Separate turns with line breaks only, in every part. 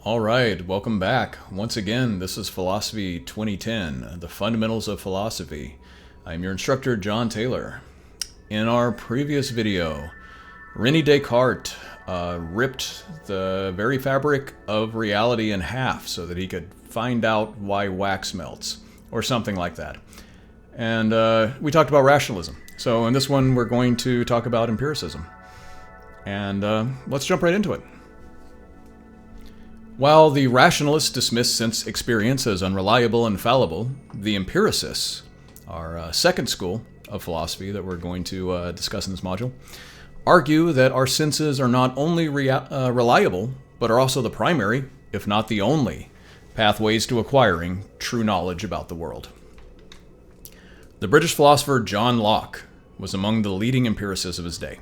All right, welcome back. Once again, this is Philosophy 2010, the fundamentals of philosophy. I'm your instructor, John Taylor. In our previous video, René Descartes ripped the very fabric of reality in half so that he could find out why wax melts, or something like that. And we talked about rationalism. So in this one, we're going to talk about empiricism. And let's jump right into it. While the rationalists dismiss sense experience as unreliable and fallible, the empiricists, our second school of philosophy that we're going to discuss in this module, argue that our senses are not only reliable, but are also the primary, if not the only, pathways to acquiring true knowledge about the world. The British philosopher John Locke was among the leading empiricists of his day.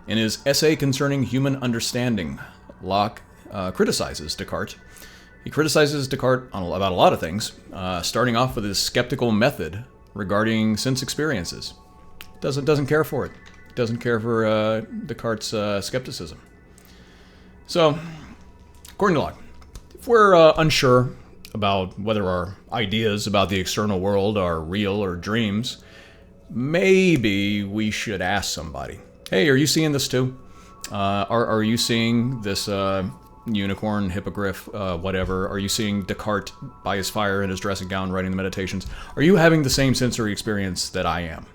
In his essay concerning human understanding, Locke criticizes Descartes. He criticizes Descartes about a lot of things, starting off with his skeptical method regarding sense experiences. Doesn't care for it. Doesn't care for Descartes' skepticism. So, according to Locke, if we're unsure about whether our ideas about the external world are real or dreams, maybe we should ask somebody, hey, are you seeing this too? Are you seeing this unicorn, hippogriff, whatever? Are you seeing Descartes by his fire in his dressing gown writing the Meditations? Are you having the same sensory experience that I am?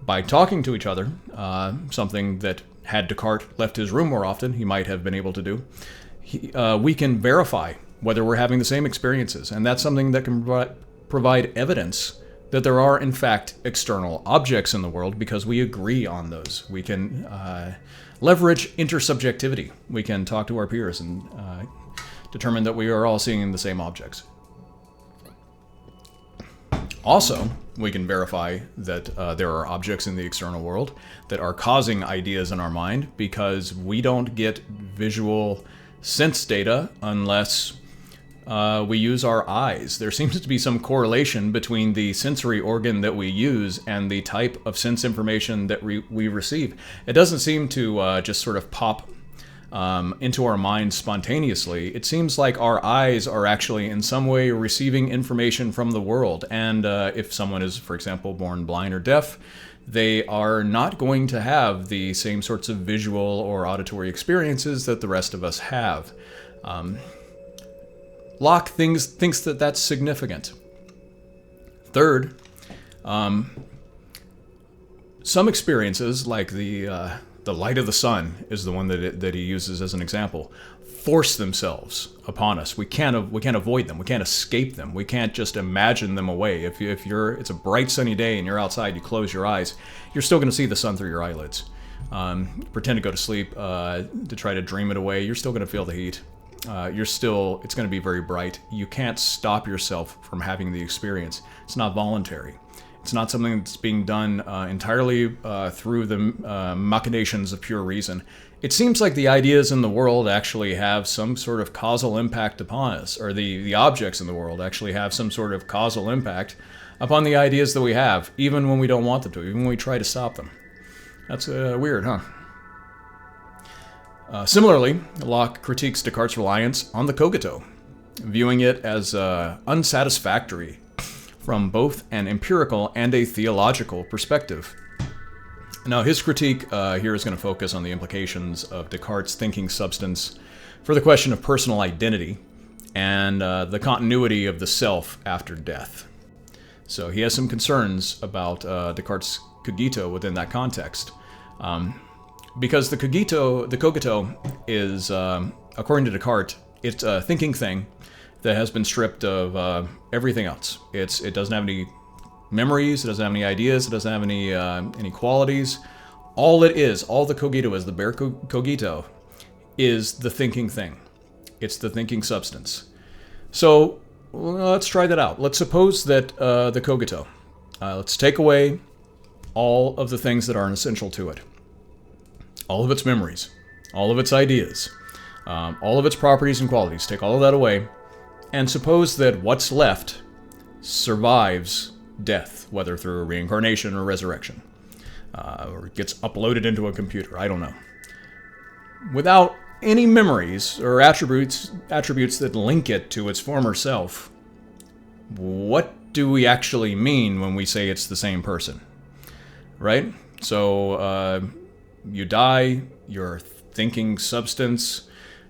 By talking to each other, something that had Descartes left his room more often, he might have been able to do, we can verify whether we're having the same experiences. And that's something that can provide evidence that there are, in fact, external objects in the world because we agree on those. We can leverage intersubjectivity. We can talk to our peers and determine that we are all seeing the same objects. Also, we can verify that there are objects in the external world that are causing ideas in our mind because we don't get visual sense data unless we use our eyes. There seems to be some correlation between the sensory organ that we use and the type of sense information that we receive. It doesn't seem to just sort of pop into our minds spontaneously. It seems like our eyes are actually in some way receiving information from the world. And if someone is, for example, born blind or deaf, they are not going to have the same sorts of visual or auditory experiences that the rest of us have. Locke thinks that that's significant. Third, some experiences, like the light of the sun is the one that he uses as an example, force themselves upon us. We can't avoid them. We can't escape them. We can't just imagine them away. If it's a bright sunny day and you're outside, you close your eyes, you're still going to see the sun through your eyelids. Pretend to go to sleep to try to dream it away. You're still going to feel the heat. It's going to be very bright. You can't stop yourself from having the experience. It's not voluntary. It's not something that's being done entirely through the machinations of pure reason. It seems like the ideas in the world actually have some sort of causal impact upon us, or the objects in the world actually have some sort of causal impact upon the ideas that we have, even when we don't want them to, even when we try to stop them. That's weird, huh? Similarly, Locke critiques Descartes' reliance on the cogito, viewing it as unsatisfactory from both an empirical and a theological perspective. Now, his critique here is going to focus on the implications of Descartes' thinking substance for the question of personal identity and the continuity of the self after death. So he has some concerns about Descartes' cogito within that context. Because the cogito is, according to Descartes, it's a thinking thing that has been stripped of everything else. It doesn't have any memories, it doesn't have any ideas, it doesn't have any qualities. All the cogito is, the bare cogito, is the thinking thing. It's the thinking substance. So let's try that out. Let's suppose that the cogito, let's take away all of the things that aren't essential to it. All of its memories, all of its ideas, all of its properties and qualities. Take all of that away, and suppose that what's left survives death, whether through reincarnation or resurrection, or gets uploaded into a computer. I don't know. Without any memories or attributes that link it to its former self, what do we actually mean when we say it's the same person? Right? So you die, your thinking substance,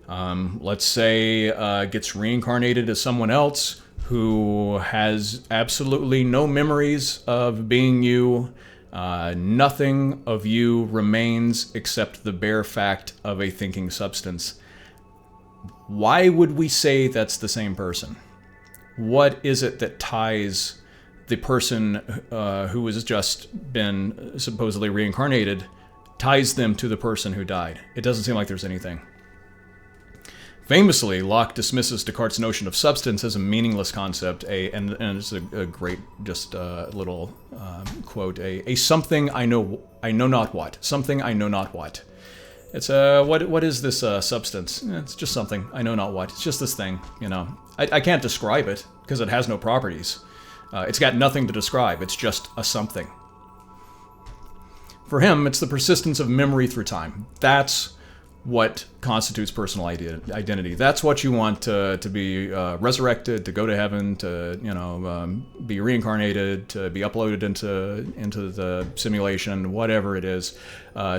let's say, gets reincarnated as someone else who has absolutely no memories of being you. Nothing of you remains except the bare fact of a thinking substance. Why would we say that's the same person? What is it that ties the person who has just been supposedly reincarnated, ties them to the person who died? It doesn't seem like there's anything. Famously, Locke dismisses Descartes' notion of substance as a meaningless concept, and it's a great, just little quote, a something I know not what. Something I know not what. It's what is this substance? It's just something I know not what. It's just this thing, you know. I can't describe it because it has no properties. It's got nothing to describe. It's just a something. For him, it's the persistence of memory through time. That's what constitutes personal identity. That's what you want to be resurrected, to go to heaven, to be reincarnated, to be uploaded into the simulation, whatever it is.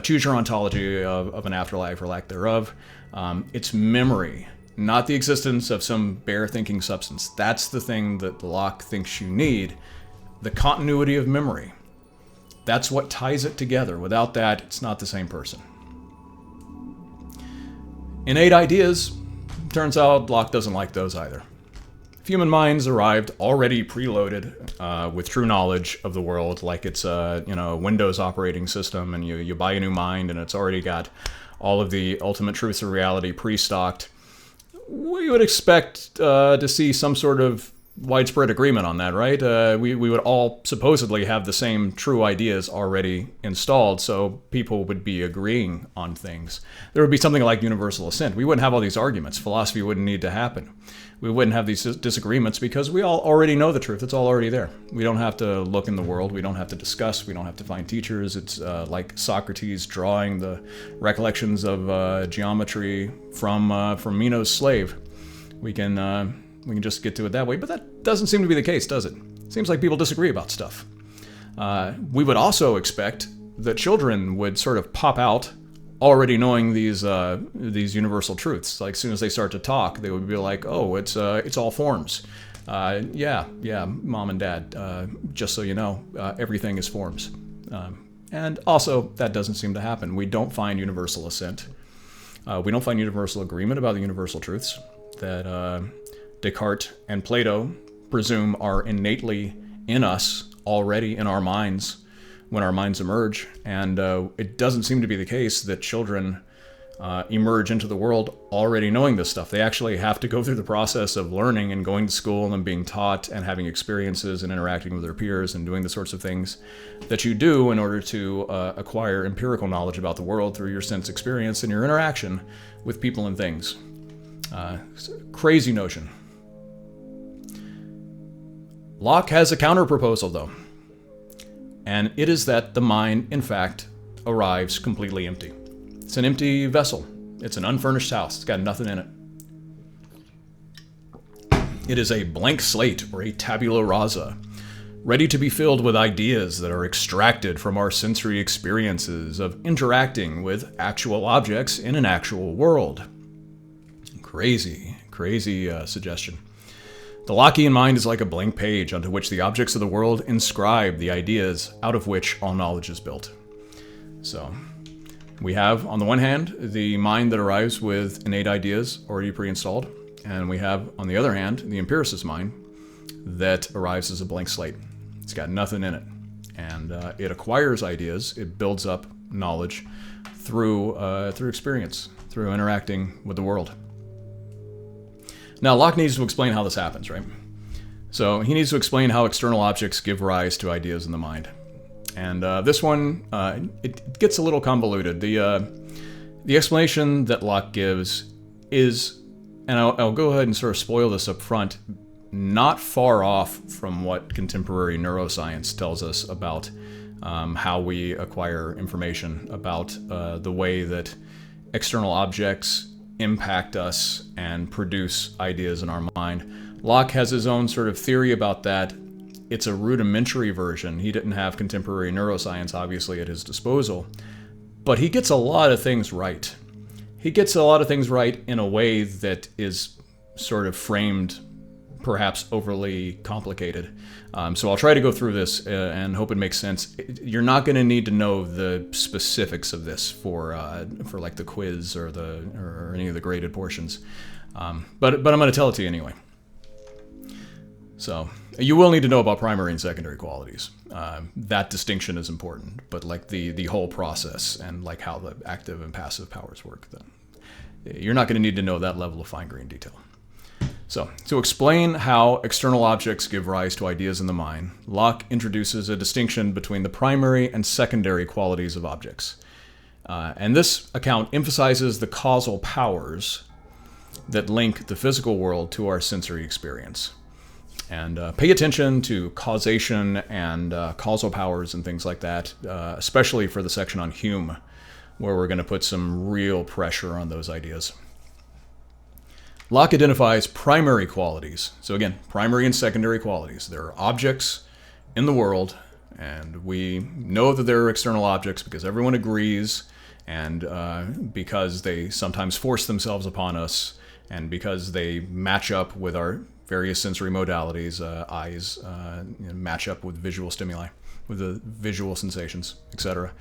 Choose your ontology of an afterlife or lack thereof. It's memory, not the existence of some bare thinking substance. That's the thing that Locke thinks you need, the continuity of memory. That's what ties it together. Without that, it's not the same person. Innate ideas, turns out Locke doesn't like those either. If human minds arrived already preloaded with true knowledge of the world, like it's a Windows operating system, and you buy a new mind and it's already got all of the ultimate truths of reality pre-stocked, we would expect to see some sort of widespread agreement on that, right? We would all supposedly have the same true ideas already installed, so people would be agreeing on things. There would be something like universal assent. We wouldn't have all these arguments. Philosophy wouldn't need to happen. We wouldn't have these disagreements because we all already know the truth. It's all already there. We don't have to look in the world. We don't have to discuss. We don't have to find teachers. It's like Socrates drawing the recollections of geometry from Meno's slave. We can just get to it that way, but that doesn't seem to be the case, does it? Seems like people disagree about stuff. We would also expect that children would sort of pop out already knowing these universal truths. Like, as soon as they start to talk, they would be like, "Oh, it's all forms." Yeah, mom and dad. Just so you know, everything is forms. And also, that doesn't seem to happen. We don't find universal assent. We don't find universal agreement about the universal truths that Descartes and Plato presume are innately in us, already in our minds, when our minds emerge. And it doesn't seem to be the case that children emerge into the world already knowing this stuff. They actually have to go through the process of learning and going to school and being taught and having experiences and interacting with their peers and doing the sorts of things that you do in order to acquire empirical knowledge about the world through your sense experience and your interaction with people and things. It's a crazy notion. Locke has a counter-proposal, though, and it is that the mind, in fact, arrives completely empty. It's an empty vessel. It's an unfurnished house. It's got nothing in it. It is a blank slate, or a tabula rasa, ready to be filled with ideas that are extracted from our sensory experiences of interacting with actual objects in an actual world. Crazy suggestion. The Lockean mind is like a blank page onto which the objects of the world inscribe the ideas out of which all knowledge is built. So, we have, on the one hand, the mind that arrives with innate ideas already pre-installed, and we have, on the other hand, the empiricist mind that arrives as a blank slate. It's got nothing in it, and it acquires ideas, it builds up knowledge through experience, through interacting with the world. Now, Locke needs to explain how this happens, right? So he needs to explain how external objects give rise to ideas in the mind. And this one, it gets a little convoluted. The explanation that Locke gives is, and I'll go ahead and sort of spoil this up front, not far off from what contemporary neuroscience tells us about how we acquire information, about the way that external objects impact us and produce ideas in our mind. Locke has his own sort of theory about that. It's a rudimentary version. He didn't have contemporary neuroscience, obviously, at his disposal. But he gets a lot of things right. He gets a lot of things right in a way that is sort of framed, perhaps overly complicated. So I'll try to go through this and hope it makes sense. You're not going to need to know the specifics of this for like the quiz or any of the graded portions. But I'm going to tell it to you anyway. So you will need to know about primary and secondary qualities. That distinction is important, but like the whole process and like how the active and passive powers work, then you're not going to need to know that level of fine-grained detail. So, to explain how external objects give rise to ideas in the mind, Locke introduces a distinction between the primary and secondary qualities of objects. And this account emphasizes the causal powers that link the physical world to our sensory experience. And pay attention to causation and causal powers and things like that, especially for the section on Hume, where we're going to put some real pressure on those ideas. Locke identifies primary qualities. So again, primary and secondary qualities. There are objects in the world, and we know that there are external objects because everyone agrees, and because they sometimes force themselves upon us, and because they match up with our various sensory modalities, eyes match up with visual stimuli, with the visual sensations, etc.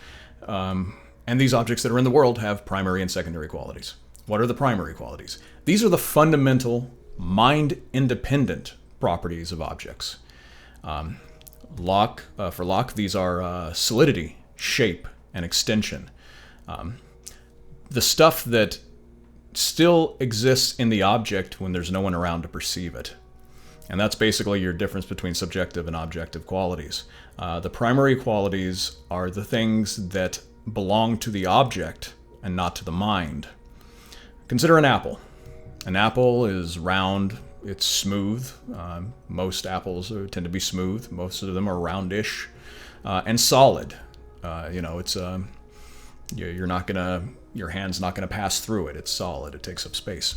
And these objects that are in the world have primary and secondary qualities. What are the primary qualities? These are the fundamental mind-independent properties of objects. For Locke, these are solidity, shape, and extension. The stuff that still exists in the object when there's no one around to perceive it. And that's basically your difference between subjective and objective qualities. The primary qualities are the things that belong to the object and not to the mind. Consider an apple. An apple is round, it's smooth. Most apples tend to be smooth. Most of them are roundish and solid. It's your hand's not gonna pass through it. It's solid. It takes up space.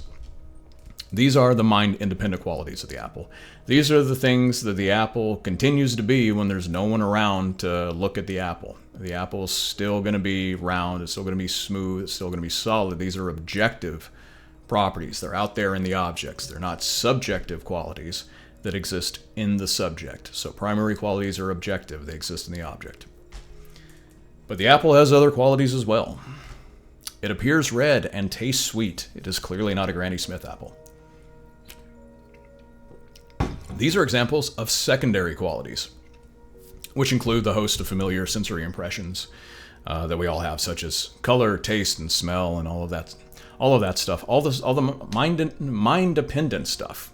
These are the mind-independent qualities of the apple. These are the things that the apple continues to be when there's no one around to look at the apple. The apple's still going to be round, it's still going to be smooth, it's still going to be solid. These are objective properties. They're out there in the objects. They're not subjective qualities that exist in the subject. So primary qualities are objective. They exist in the object. But the apple has other qualities as well. It appears red and tastes sweet. It is clearly not a Granny Smith apple. These are examples of secondary qualities, which include the host of familiar sensory impressions that we all have, such as color, taste, and smell, and all of that stuff, all the mind-dependent stuff.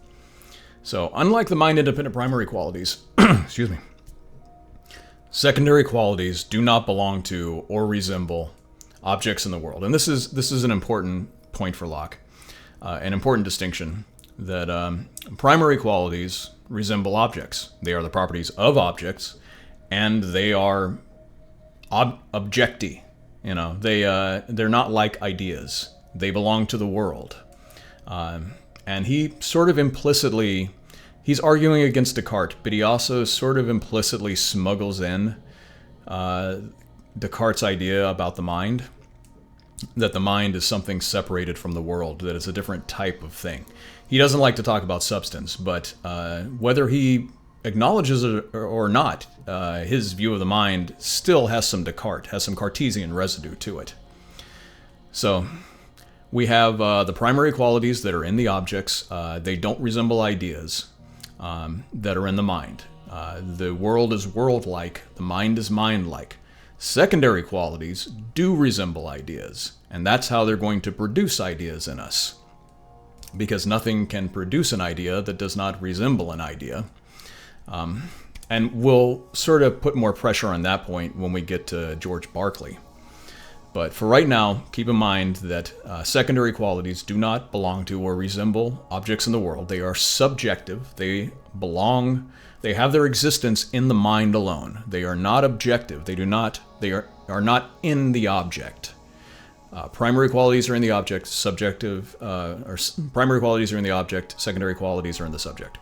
So, unlike the mind-independent primary qualities, excuse me, secondary qualities do not belong to or resemble objects in the world, and this is an important point for Locke, an important distinction. That primary qualities resemble objects. They are the properties of objects, and they are objecti. They're not like ideas. They belong to the world. And he sort of implicitly, he's arguing against Descartes, but he also sort of implicitly smuggles in Descartes' idea about the mind, that the mind is something separated from the world, that it's a different type of thing. He doesn't like to talk about substance, but whether he acknowledges it or not, his view of the mind still has some Descartes, has some Cartesian residue to it. So we have the primary qualities that are in the objects. They don't resemble ideas that are in the mind. The world is world-like, the mind is mind-like. Secondary qualities do resemble ideas, and that's how they're going to produce ideas in us. Because nothing can produce an idea that does not resemble an idea. And we'll sort of put more pressure on that point when we get to George Berkeley. But for right now, keep in mind that secondary qualities do not belong to or resemble objects in the world. They are subjective. They have their existence in the mind alone. They are not objective. They are not in the object. Primary qualities are in the object, primary qualities are in the object, secondary qualities are in the subject.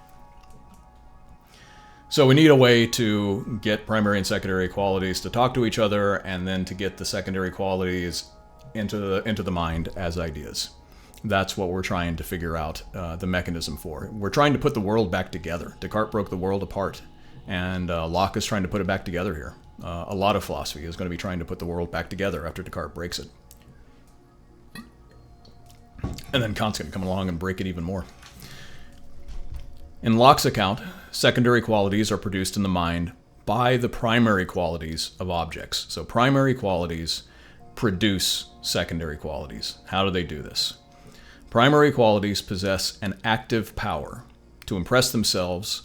So we need a way to get primary and secondary qualities to talk to each other, and then to get the secondary qualities into the mind as ideas. That's what we're trying to figure out the mechanism for. We're trying to put the world back together. Descartes broke the world apart, and Locke is trying to put it back together here. A lot of philosophy is going to be trying to put the world back together after Descartes breaks it. And then Kant's going to come along and break it even more. In Locke's account, secondary qualities are produced in the mind by the primary qualities of objects. So primary qualities produce secondary qualities. How do they do this? Primary qualities possess an active power to impress themselves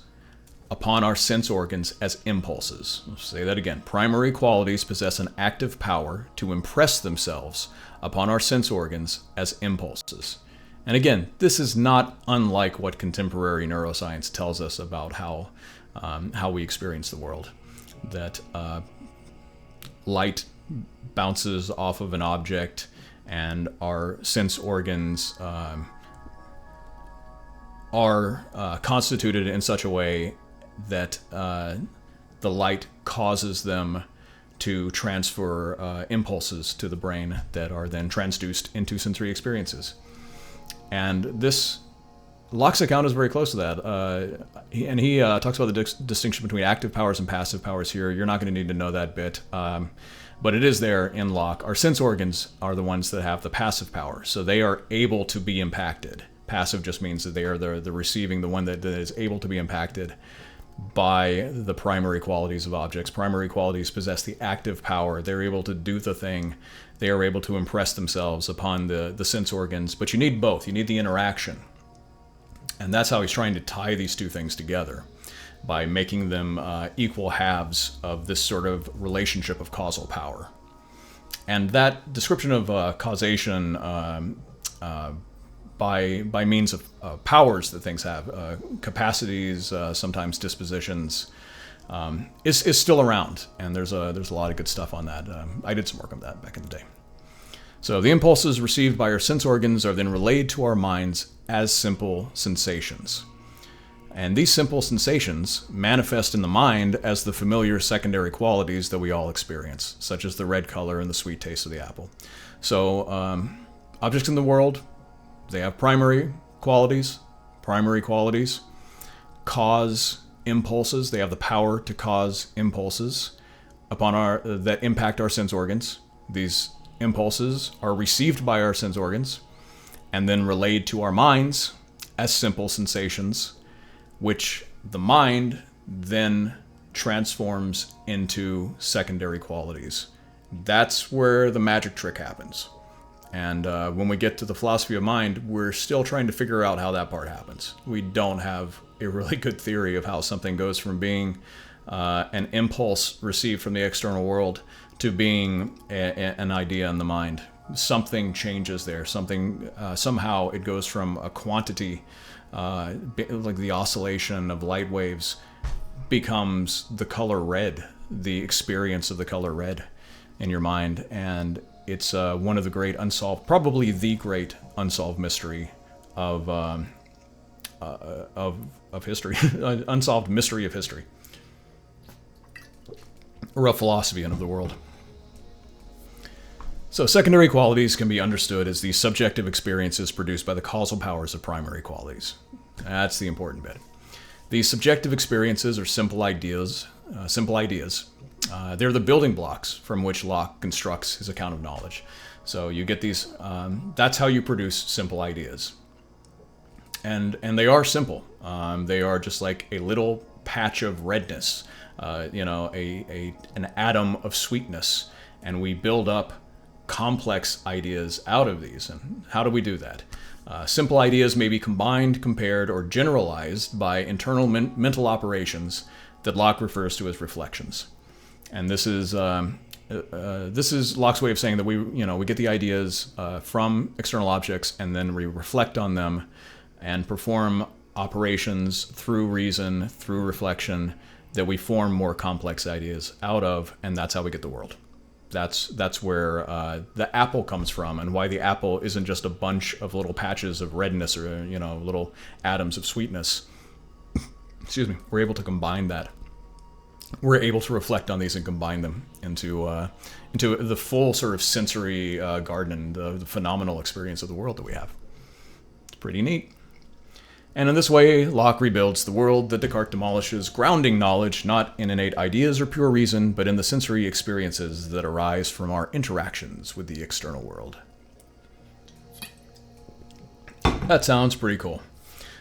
upon our sense organs as impulses. I'll say that again. Primary qualities possess an active power to impress themselves upon our sense organs as impulses. And again, this is not unlike what contemporary neuroscience tells us about how we experience the world. That light bounces off of an object, and our sense organs are constituted in such a way that the light causes them to transfer impulses to the brain that are then transduced into sensory experiences. And this, Locke's account is very close to that. He talks about the distinction between active powers and passive powers here. You're not going to need to know that bit, but it is there in Locke. Our sense organs are the ones that have the passive power, so they are able to be impacted. Passive just means that they are the receiving, the one that is able to be impacted by the primary qualities of objects. Primary qualities possess the active power. They're able to do the thing. They are able to impress themselves upon the sense organs. But you need both. You need the interaction. And that's how he's trying to tie these two things together, by making them equal halves of this sort of relationship of causal power. And that description of causation by means of powers that things have, capacities, sometimes dispositions, is still around, and there's a lot of good stuff on that. I did some work on that back in the day. So the impulses received by our sense organs are then relayed to our minds as simple sensations. And these simple sensations manifest in the mind as the familiar secondary qualities that we all experience, such as the red color and the sweet taste of the apple. So objects in the world, they have primary qualities. Primary qualities cause impulses. They have the power to cause impulses that impact our sense organs. These impulses are received by our sense organs and then relayed to our minds as simple sensations, which the mind then transforms into secondary qualities. That's where the magic trick happens. And when we get to the philosophy of mind, we're still trying to figure out how that part happens. We don't have a really good theory of how something goes from being an impulse received from the external world to being an idea in the mind. Something changes there. Somehow it goes from a quantity, like the oscillation of light waves, becomes the color red, the experience of the color red in your mind. And it's one of the great unsolved, probably the great unsolved mystery of history, unsolved mystery of history, or of philosophy and of the world. So secondary qualities can be understood as the subjective experiences produced by the causal powers of primary qualities. That's the important bit. These subjective experiences are simple ideas. They're the building blocks from which Locke constructs his account of knowledge. So you get these, that's how you produce simple ideas. And they are simple. They are just like a little patch of redness, an atom of sweetness. And we build up complex ideas out of these. And how do we do that? Simple ideas may be combined, compared, or generalized by internal mental operations that Locke refers to as reflections. And this is Locke's way of saying that we get the ideas from external objects, and then we reflect on them and perform operations through reason, through reflection, that we form more complex ideas out of, and that's how we get the world. That's where the apple comes from, and why the apple isn't just a bunch of little patches of redness or little atoms of sweetness. Excuse me. We're able to combine that. We're able to reflect on these and combine them into the full sort of sensory garden, the phenomenal experience of the world that we have. It's pretty neat. And in this way, Locke rebuilds the world that Descartes demolishes, grounding knowledge not in innate ideas or pure reason, but in the sensory experiences that arise from our interactions with the external world. That sounds pretty cool.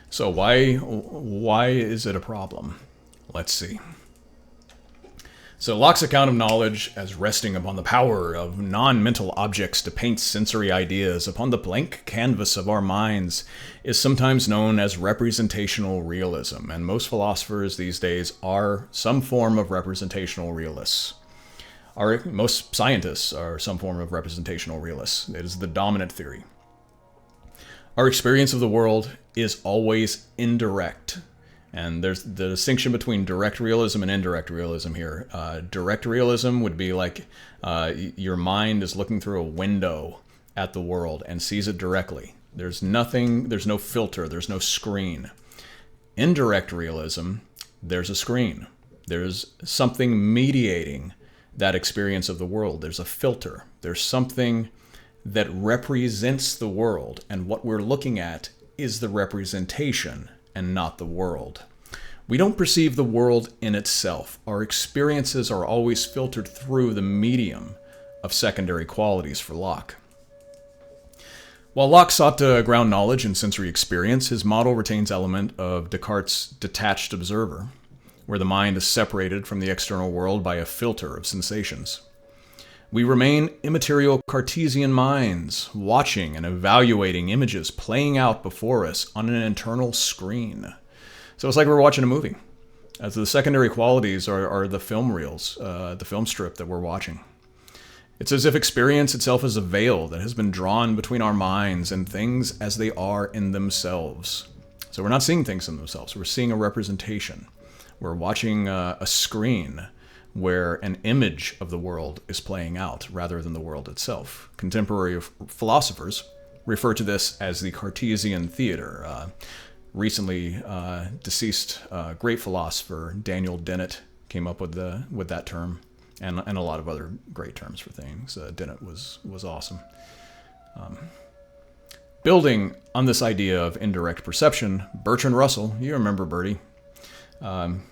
So why is it a problem? Let's see. So Locke's account of knowledge as resting upon the power of non-mental objects to paint sensory ideas upon the blank canvas of our minds is sometimes known as representational realism, and most philosophers these days are some form of representational realists. Most scientists are some form of representational realists. It is the dominant theory. Our experience of the world is always indirect. And there's the distinction between direct realism and indirect realism here. Direct realism would be like your mind is looking through a window at the world and sees it directly. There's no filter, there's no screen. Indirect realism, there's a screen. There's something mediating that experience of the world. There's a filter. There's something that represents the world, and what we're looking at is the representation and not the world. We don't perceive the world in itself. Our experiences are always filtered through the medium of secondary qualities for Locke. While Locke sought to ground knowledge in sensory experience, his model retains element of Descartes' detached observer, where the mind is separated from the external world by a filter of sensations. We remain immaterial Cartesian minds, watching and evaluating images playing out before us on an internal screen. So it's like we're watching a movie. As the secondary qualities are the film reels, the film strip that we're watching. It's as if experience itself is a veil that has been drawn between our minds and things as they are in themselves. So we're not seeing things in themselves. We're seeing a representation. We're watching a screen where an image of the world is playing out rather than the world itself. Contemporary philosophers refer to this as the Cartesian theater. Recently deceased great philosopher Daniel Dennett came up with that term, and a lot of other great terms for things. Dennett was awesome. Building on this idea of indirect perception, Bertrand Russell, you remember Bertie,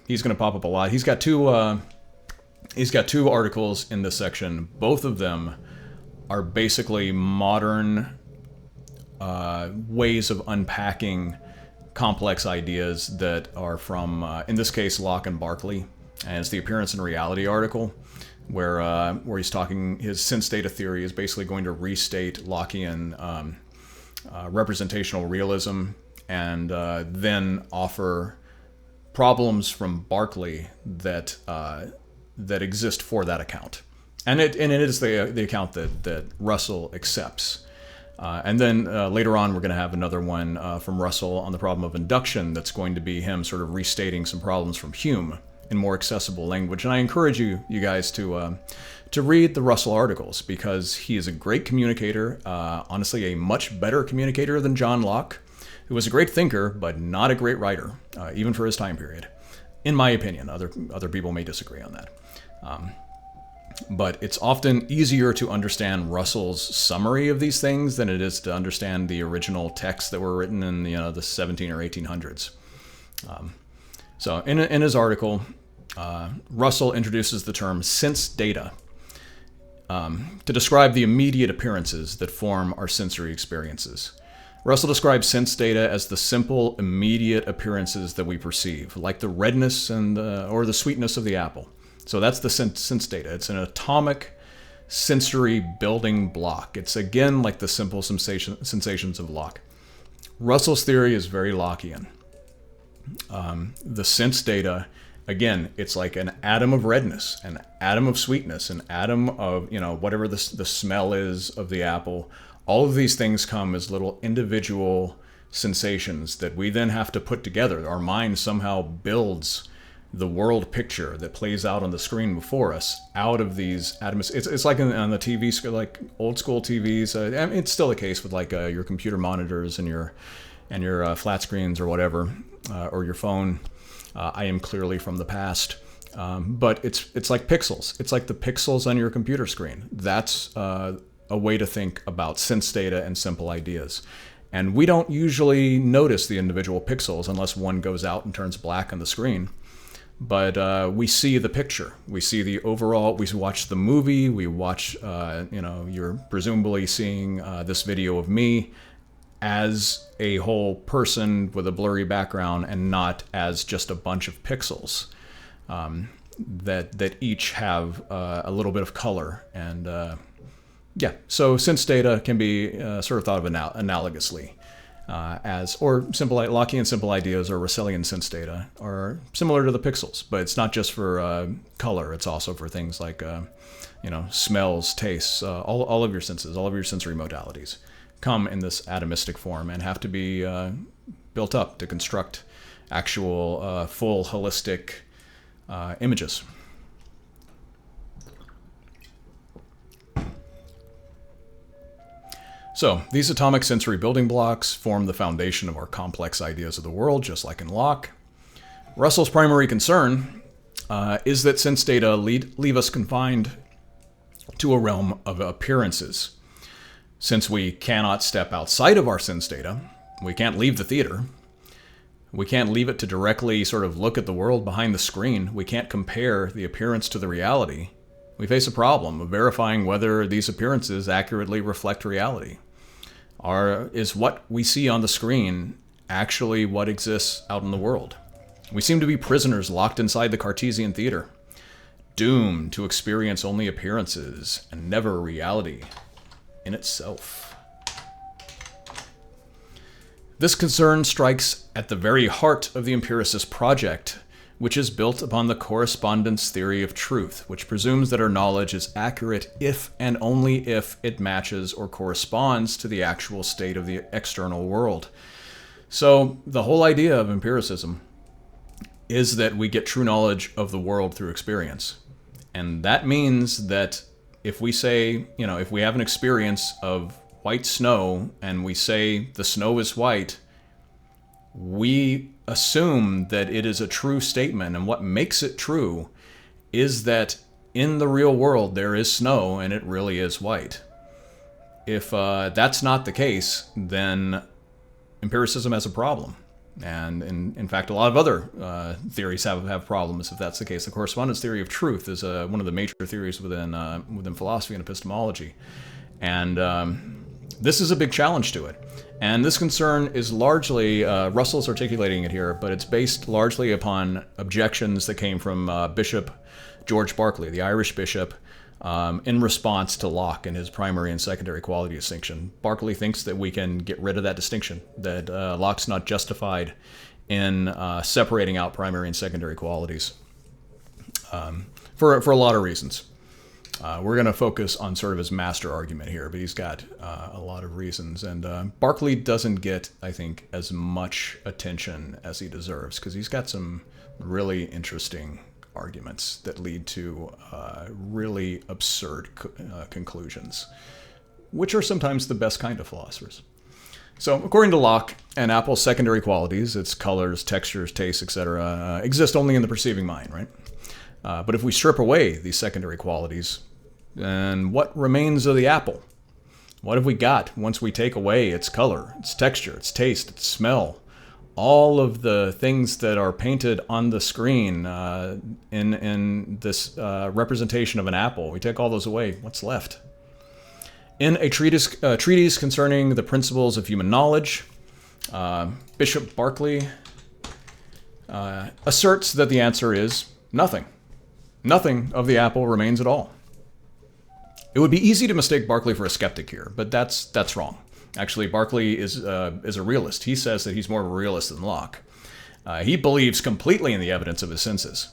he's going to pop up a lot. He's got two articles in this section. Both of them are basically modern ways of unpacking complex ideas that are from, in this case, Locke and Berkeley. And it's the Appearance and Reality article, where he's talking, his sense data theory is basically going to restate Lockean representational realism, and then offer problems from Berkeley that exist for that account, and it is the account that Russell accepts. And then later on, we're going to have another one from Russell on the problem of induction. That's going to be him sort of restating some problems from Hume in more accessible language. And I encourage you guys to read the Russell articles, because he is a great communicator. Honestly, a much better communicator than John Locke, who was a great thinker but not a great writer, even for his time period. In my opinion, other people may disagree on that. But it's often easier to understand Russell's summary of these things than it is to understand the original texts that were written in the 17 or 1800s. So in his article, Russell introduces the term sense data to describe the immediate appearances that form our sensory experiences. Russell describes sense data as the simple, immediate appearances that we perceive, like the redness or the sweetness of the apple. So that's the sense data. It's an atomic sensory building block. It's again like the simple sensations of Locke. Russell's theory is very Lockean. The sense data, again, it's like an atom of redness, an atom of sweetness, an atom of, whatever the smell is of the apple. All of these things come as little individual sensations that we then have to put together. Our mind somehow builds the world picture that plays out on the screen before us out of these atoms. It's like on the TV screen, like old school TVs. I mean, it's still the case with like your computer monitors and your flat screens or whatever, or your phone. I am clearly from the past, but it's like pixels. It's like the pixels on your computer screen. That's a way to think about sense data and simple ideas. And we don't usually notice the individual pixels unless one goes out and turns black on the screen. But we see the picture. We see the overall. We watch the movie. We watch. You're presumably seeing this video of me as a whole person with a blurry background, and not as just a bunch of pixels that each have a little bit of color. And so sense data can be sort of thought of analogously. Or simple Lockean simple ideas or Russellian sense data are similar to the pixels, but it's not just for color. It's also for things like smells, tastes, all of your senses, all of your sensory modalities come in this atomistic form and have to be built up to construct actual full holistic images. So, these atomic sensory building blocks form the foundation of our complex ideas of the world, just like in Locke. Russell's primary concern is that sense data leave us confined to a realm of appearances. Since we cannot step outside of our sense data, we can't leave the theater, we can't leave it to directly sort of look at the world behind the screen, we can't compare the appearance to the reality, we face a problem of verifying whether these appearances accurately reflect reality. Is what we see on the screen actually what exists out in the world? We seem to be prisoners locked inside the Cartesian theater, doomed to experience only appearances and never reality in itself. This concern strikes at the very heart of the empiricist project, which is built upon the correspondence theory of truth, which presumes that our knowledge is accurate if and only if it matches or corresponds to the actual state of the external world. So the whole idea of empiricism is that we get true knowledge of the world through experience. And that means that if we say, if we have an experience of white snow and we say the snow is white, we assume that it is a true statement, and what makes it true is that in the real world there is snow and it really is white. If that's not the case, then empiricism has a problem. And in fact, a lot of other theories have problems if that's the case. The correspondence theory of truth is one of the major theories within philosophy and epistemology. And this is a big challenge to it. And this concern is largely, Russell's articulating it here, but it's based largely upon objections that came from Bishop George Berkeley, the Irish bishop, in response to Locke and his primary and secondary quality distinction. Berkeley thinks that we can get rid of that distinction, that Locke's not justified in separating out primary and secondary qualities for a lot of reasons. We're going to focus on sort of his master argument here, but he's got a lot of reasons. And Berkeley doesn't get, I think, as much attention as he deserves, because he's got some really interesting arguments that lead to really absurd conclusions, which are sometimes the best kind of philosophers. So, according to Locke, an apple's secondary qualities, its colors, textures, tastes, etc., exist only in the perceiving mind, right? But if we strip away these secondary qualities, then what remains of the apple? What have we got once we take away its color, its texture, its taste, its smell? All of the things that are painted on the screen in this representation of an apple, we take all those away, what's left? In a treatise concerning the principles of human knowledge, Bishop Berkeley asserts that the answer is nothing. Nothing of the apple remains at all. It would be easy to mistake Berkeley for a skeptic here, but that's wrong. Actually, Berkeley is a realist. He says that he's more of a realist than Locke. He believes completely in the evidence of his senses.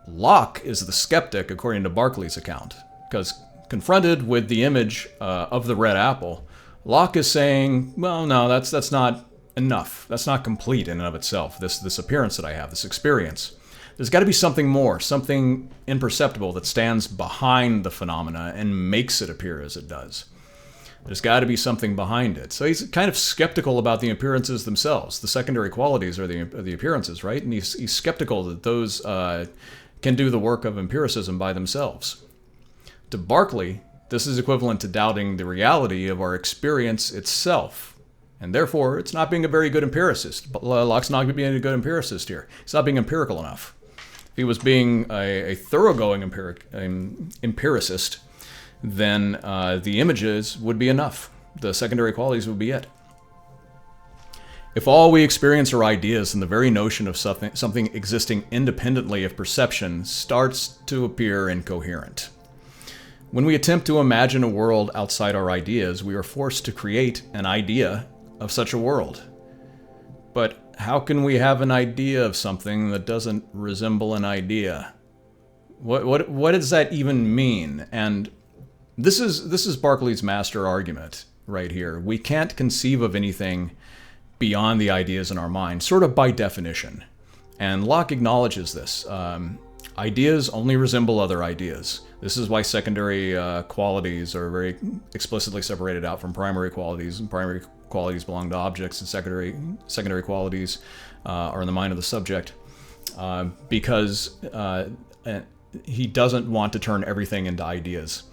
Locke is the skeptic, according to Berkeley's account, because confronted with the image of the red apple, Locke is saying, well, no, that's not enough. That's not complete in and of itself. This appearance that I have, this experience. There's got to be something more, something imperceptible that stands behind the phenomena and makes it appear as it does. There's got to be something behind it. So he's kind of skeptical about the appearances themselves. The secondary qualities are the appearances, right? And he's skeptical that those can do the work of empiricism by themselves. To Berkeley, this is equivalent to doubting the reality of our experience itself. And therefore, it's not being a very good empiricist. Locke's not being a good empiricist here. He's not being empirical enough. If he was being a thoroughgoing empiricist, then the images would be enough. The secondary qualities would be it. If all we experience are ideas, then the very notion of something existing independently of perception starts to appear incoherent. When we attempt to imagine a world outside our ideas, we are forced to create an idea of such a world. But how can we have an idea of something that doesn't resemble an idea? What does that even mean? And this is Berkeley's master argument right here. We can't conceive of anything beyond the ideas in our mind, sort of by definition. And Locke acknowledges this. Ideas only resemble other ideas. This is why secondary qualities are very explicitly separated out from primary qualities, and primary qualities belong to objects, and secondary qualities are in the mind of the subject, because he doesn't want to turn everything into ideas.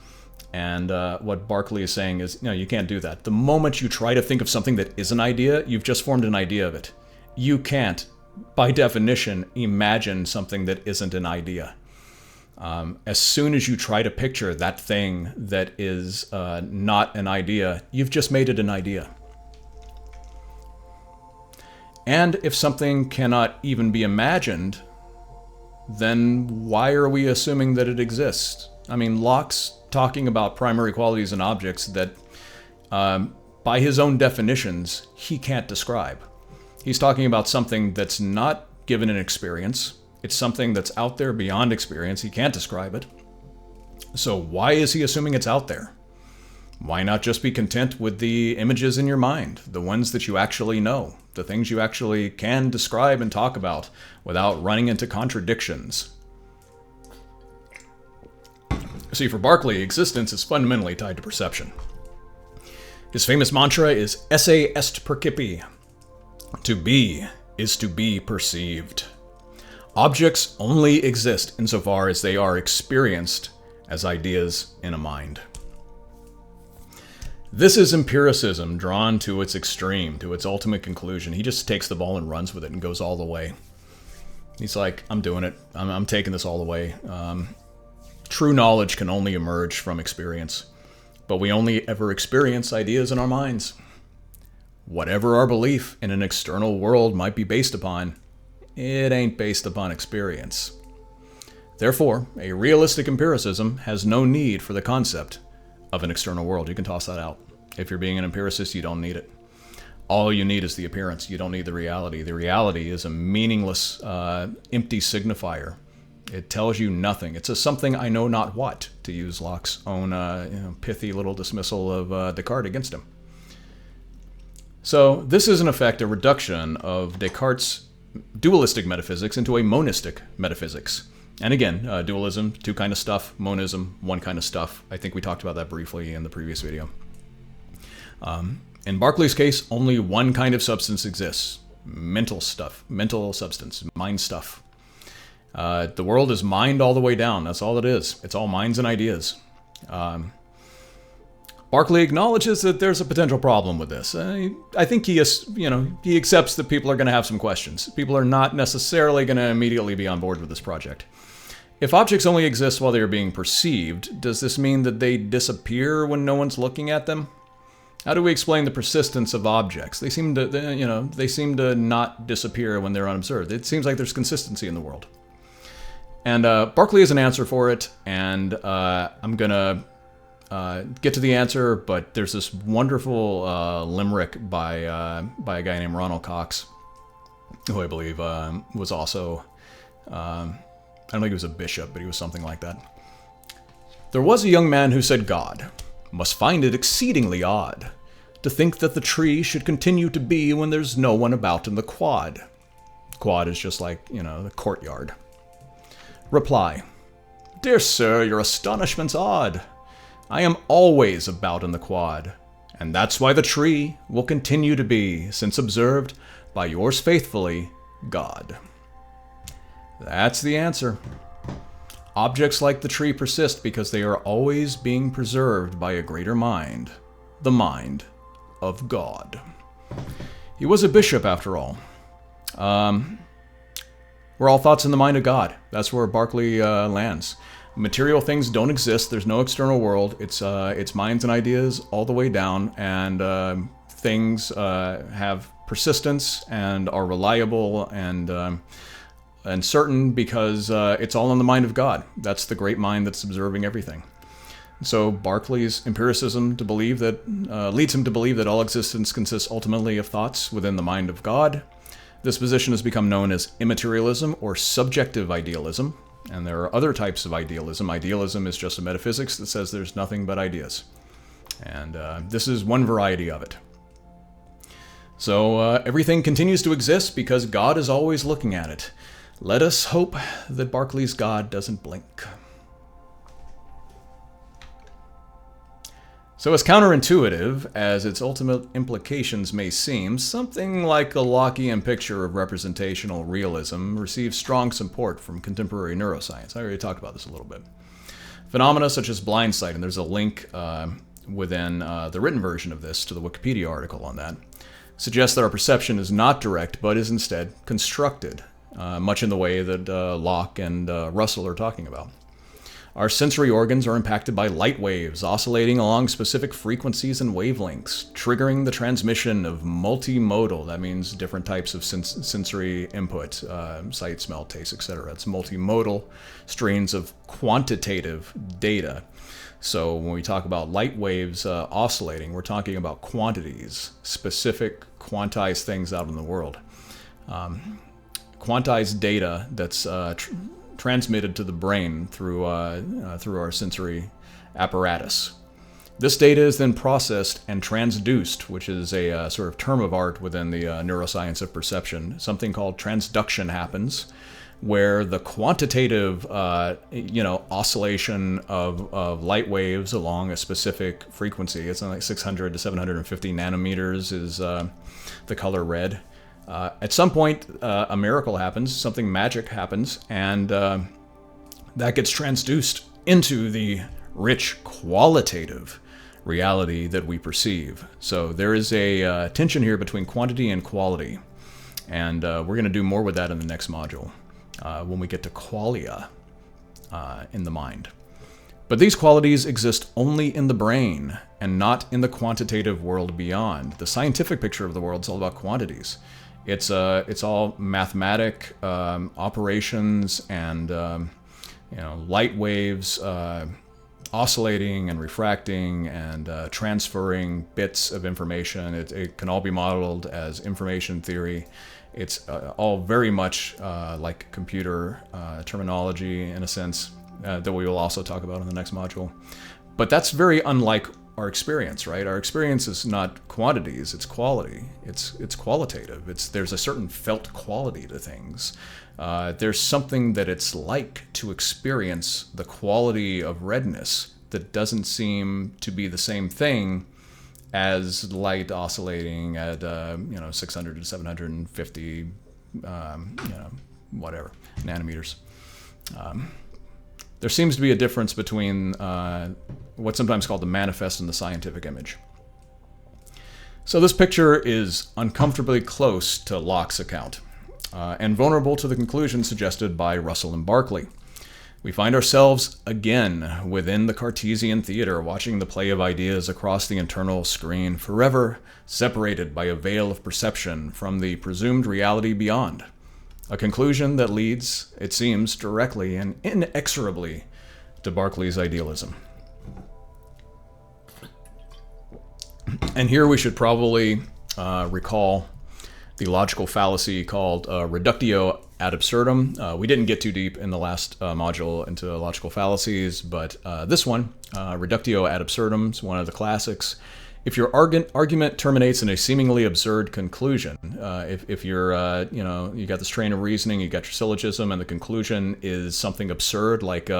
And what Berkeley is saying is, no, you can't do that. The moment you try to think of something that is an idea, you've just formed an idea of it. You can't, by definition, imagine something that isn't an idea. As soon as you try to picture that thing that is not an idea, you've just made it an idea. And if something cannot even be imagined, then why are we assuming that it exists? I mean, Locke's talking about primary qualities and objects that, by his own definitions, he can't describe. He's talking about something that's not given an experience. It's something that's out there beyond experience. He can't describe it. So why is he assuming it's out there? Why not just be content with the images in your mind, the ones that you actually know, the things you actually can describe and talk about without running into contradictions? See, for Berkeley, existence is fundamentally tied to perception. His famous mantra is esse est percipi. To be is to be perceived. Objects only exist insofar as they are experienced as ideas in a mind. This is empiricism drawn to its extreme, to its ultimate conclusion. He just takes the ball and runs with it and goes all the way. He's like, I'm doing it. I'm taking this all the way. True knowledge can only emerge from experience, but we only ever experience ideas in our minds. Whatever our belief in an external world might be based upon, it ain't based upon experience. Therefore, a realistic empiricism has no need for the concept of an external world. You can toss that out. If you're being an empiricist, you don't need it. All you need is the appearance. You don't need the reality. The reality is a meaningless, empty signifier. It tells you nothing. It's a something I know not what, to use Locke's own pithy little dismissal of Descartes against him. So this is in effect a reduction of Descartes' dualistic metaphysics into a monistic metaphysics. And again, dualism, two kind of stuff, monism, one kind of stuff. I think we talked about that briefly in the previous video. In Berkeley's case, only one kind of substance exists. Mental stuff, mental substance, mind stuff. The world is mind all the way down. That's all it is. It's all minds and ideas. Berkeley acknowledges that there's a potential problem with this. I think he accepts that people are going to have some questions. People are not necessarily going to immediately be on board with this project. If objects only exist while they are being perceived, does this mean that they disappear when no one's looking at them? How do we explain the persistence of objects? They seem to not disappear when they're unobserved. It seems like there's consistency in the world. And Berkeley has an answer for it, and I'm going to get to the answer, but there's this wonderful limerick by a guy named Ronald Cox, who I believe was also, I don't think he was a bishop, but he was something like that. There was a young man who said God must find it exceedingly odd to to think that the tree should continue to be when there's no one about in the quad. Quad is just like, the courtyard. Reply. Dear sir, your astonishment's odd. I am always about in the quad, and that's why the tree will continue to be, since observed by yours faithfully, God. That's the answer. Objects like the tree persist because they are always being preserved by a greater mind, the mind of God. He was a bishop, after all. We're all thoughts in the mind of God. That's where Berkeley lands. Material things don't exist. There's no external world. It's minds and ideas all the way down, and things have persistence and are reliable and certain because it's all in the mind of God. That's the great mind that's observing everything. So Berkeley's empiricism leads him to believe that all existence consists ultimately of thoughts within the mind of God. This position has become known as immaterialism or subjective idealism, and there are other types of idealism. Idealism is just a metaphysics that says there's nothing but ideas, and this is one variety of it. So everything continues to exist because God is always looking at it. Let us hope that Berkeley's God doesn't blink. So as counterintuitive as its ultimate implications may seem, something like a Lockean picture of representational realism receives strong support from contemporary neuroscience. I already talked about this a little bit. Phenomena such as blind sight, and there's a link within the written version of this to the Wikipedia article on that, suggest that our perception is not direct, but is instead constructed, much in the way that Locke and Russell are talking about. Our sensory organs are impacted by light waves oscillating along specific frequencies and wavelengths, triggering the transmission of multimodal, that means different types of sensory input, sight, smell, taste, etc. It's multimodal streams of quantitative data. So when we talk about light waves oscillating, we're talking about quantities, specific quantized things out in the world. Quantized data that's transmitted to the brain through our sensory apparatus. This data is then processed and transduced, which is a sort of term of art within the neuroscience of perception. Something called transduction happens, where the quantitative oscillation of light waves along a specific frequency, it's like 600 to 750 nanometers is the color red. At some point, a miracle happens, something magic happens, and that gets transduced into the rich qualitative reality that we perceive. So there is a tension here between quantity and quality, and we're going to do more with that in the next module when we get to qualia in the mind. But these qualities exist only in the brain and not in the quantitative world beyond. The scientific picture of the world is all about quantities. It's all mathematic operations and light waves oscillating and refracting and transferring bits of information. It can all be modeled as information theory. It's all very much like computer terminology in a sense that we will also talk about in the next module. But that's very unlike our experience, right? Our experience is not quantities, it's quality. It's qualitative. There's a certain felt quality to things. There's something that it's like to experience the quality of redness that doesn't seem to be the same thing as light oscillating at 600 to 750 whatever nanometers. There seems to be a difference between what's sometimes called the manifest and the scientific image. So this picture is uncomfortably close to Locke's account and vulnerable to the conclusion suggested by Russell and Berkeley. We find ourselves again within the Cartesian theater, watching the play of ideas across the internal screen, forever separated by a veil of perception from the presumed reality beyond. A conclusion that leads, it seems, directly and inexorably to Berkeley's idealism. And here we should probably recall the logical fallacy called reductio ad absurdum. We didn't get too deep in the last module into logical fallacies, but this one, reductio ad absurdum, is one of the classics. If your argument terminates in a seemingly absurd conclusion, if you're, you got this train of reasoning, you got your syllogism, and the conclusion is something absurd, like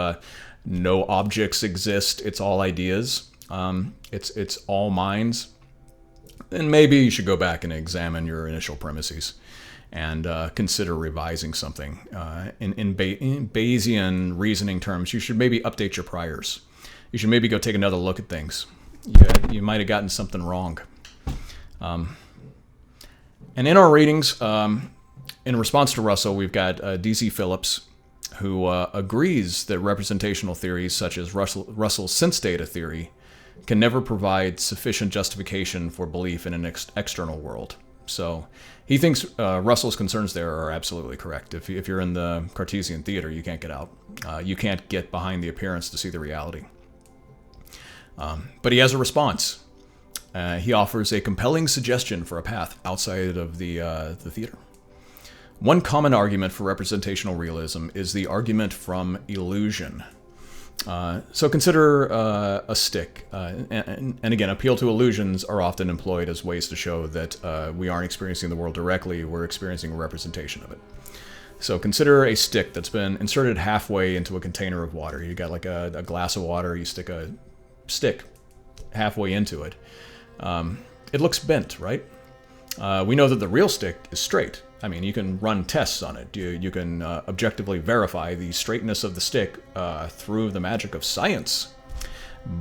no objects exist, it's all ideas, it's all minds, then maybe you should go back and examine your initial premises and consider revising something. In Bayesian reasoning terms, you should maybe update your priors. You should maybe go take another look at things. You might have gotten something wrong. And in our readings, in response to Russell, we've got D.C. Phillips, who agrees that representational theories such as Russell's sense data theory can never provide sufficient justification for belief in an external world. So he thinks Russell's concerns there are absolutely correct. If you're in the Cartesian theater, you can't get out. You can't get behind the appearance to see the reality. But he has a response. He offers a compelling suggestion for a path outside of the theater. One common argument for representational realism is the argument from illusion. So consider a stick. And again, appeal to illusions are often employed as ways to show that we aren't experiencing the world directly, we're experiencing a representation of it. So consider a stick that's been inserted halfway into a container of water. You got like a glass of water, you stick a stick halfway into it. It looks bent, right? We know that the real stick is straight. I mean, you can run tests on it. You can objectively verify the straightness of the stick through the magic of science.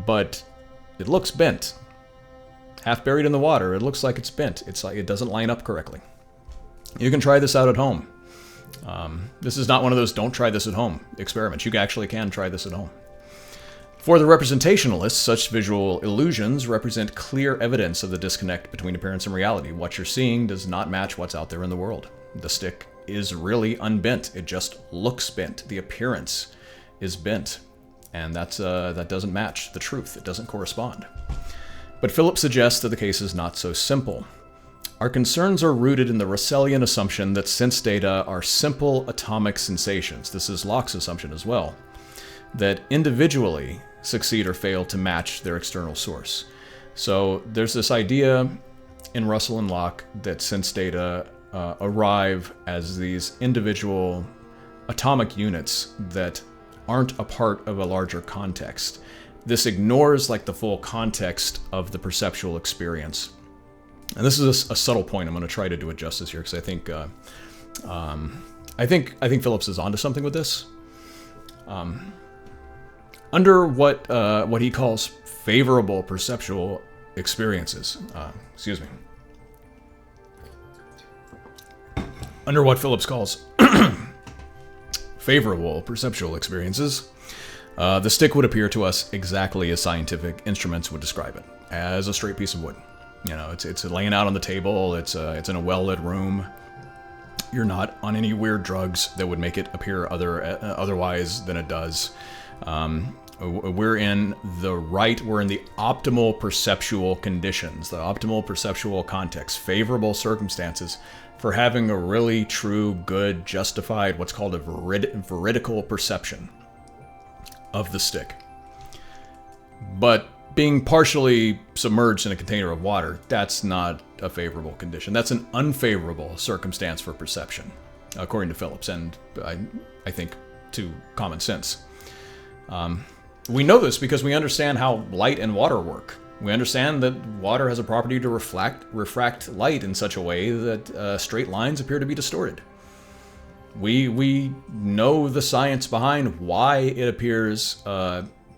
But it looks bent. Half buried in the water, it looks like it's bent. It's like it doesn't line up correctly. You can try this out at home. This is not one of those don't try this at home experiments. You actually can try this at home. For the representationalists, such visual illusions represent clear evidence of the disconnect between appearance and reality. What you're seeing does not match what's out there in the world. The stick is really unbent. It just looks bent. The appearance is bent. And that doesn't match the truth. It doesn't correspond. But Phillips suggests that the case is not so simple. Our concerns are rooted in the Russellian assumption that sense data are simple atomic sensations. This is Locke's assumption as well, that individually succeed or fail to match their external source. So there's this idea in Russell and Locke that sense data arrive as these individual atomic units that aren't a part of a larger context. This ignores like the full context of the perceptual experience. And this is a subtle point. I'm going to try to do it justice here because I think Phillips is onto something with this. Under what he calls favorable perceptual experiences, under what Phillips calls favorable perceptual experiences, the stick would appear to us exactly as scientific instruments would describe it, as a straight piece of wood. You know, it's laying out on the table. It's in a well-lit room. You're not on any weird drugs that would make it appear otherwise than it does. We're in the optimal perceptual conditions, the optimal perceptual context, favorable circumstances for having a really true, good, justified, what's called a veridical perception of the stick. But being partially submerged in a container of water, that's not a favorable condition. That's an unfavorable circumstance for perception, according to Phillips, and I think to common sense. We know this because we understand how light and water work. We understand that water has a property to refract light in such a way that straight lines appear to be distorted. We know the science behind why it appears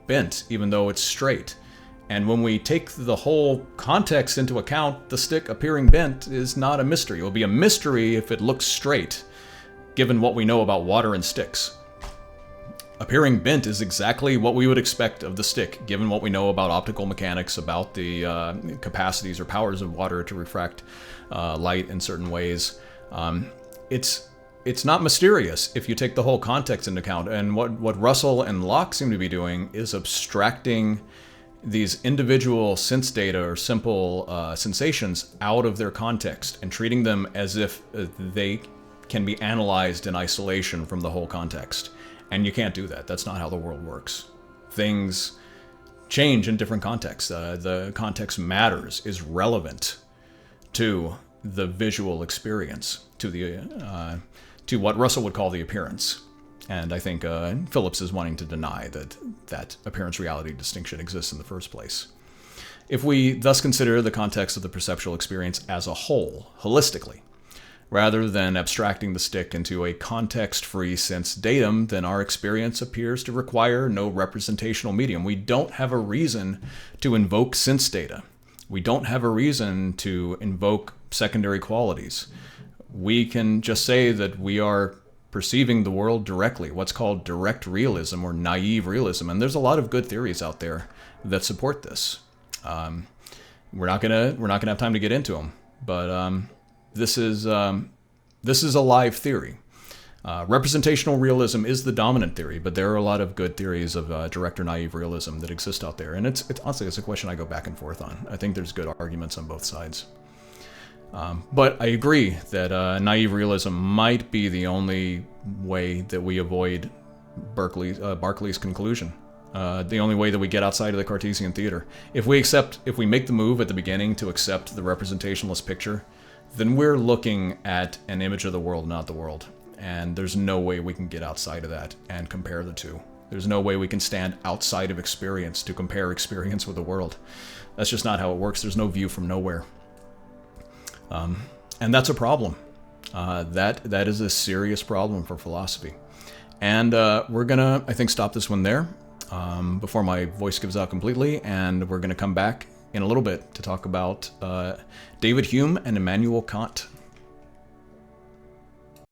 bent, even though it's straight. And when we take the whole context into account, the stick appearing bent is not a mystery. It will be a mystery if it looks straight, given what we know about water and sticks. Appearing bent is exactly what we would expect of the stick, given what we know about optical mechanics, about the capacities or powers of water to refract light in certain ways. It's not mysterious if you take the whole context into account. And what Russell and Locke seem to be doing is abstracting these individual sense data or simple sensations out of their context and treating them as if they can be analyzed in isolation from the whole context. And you can't do that. That's not how the world works. Things change in different contexts. The context matters, is relevant to the visual experience, to what Russell would call the appearance. And I think Phillips is wanting to deny that appearance-reality distinction exists in the first place. If we thus consider the context of the perceptual experience as a whole, holistically, rather than abstracting the stick into a context-free sense datum, then our experience appears to require no representational medium. We don't have a reason to invoke sense data. We don't have a reason to invoke secondary qualities. We can just say that we are perceiving the world directly, what's called direct realism or naive realism. And there's a lot of good theories out there that support this. We're not gonna have time to get into them, but this is a live theory. Representational realism is the dominant theory, but there are a lot of good theories of direct or naive realism that exist out there, and it's honestly a question I go back and forth on. I think there's good arguments on both sides. But I agree that naive realism might be the only way that we avoid Berkeley's conclusion. The only way that we get outside of the Cartesian theater. If we make the move at the beginning to accept the representationalist picture, then we're looking at an image of the world, not the world. And there's no way we can get outside of that and compare the two. There's no way we can stand outside of experience to compare experience with the world. That's just not how it works. There's no view from nowhere. And that's a problem. That is a serious problem for philosophy. And we're gonna, I think, stop this one there before my voice gives out completely, and we're gonna come back in a little bit to talk about David Hume and Immanuel Kant.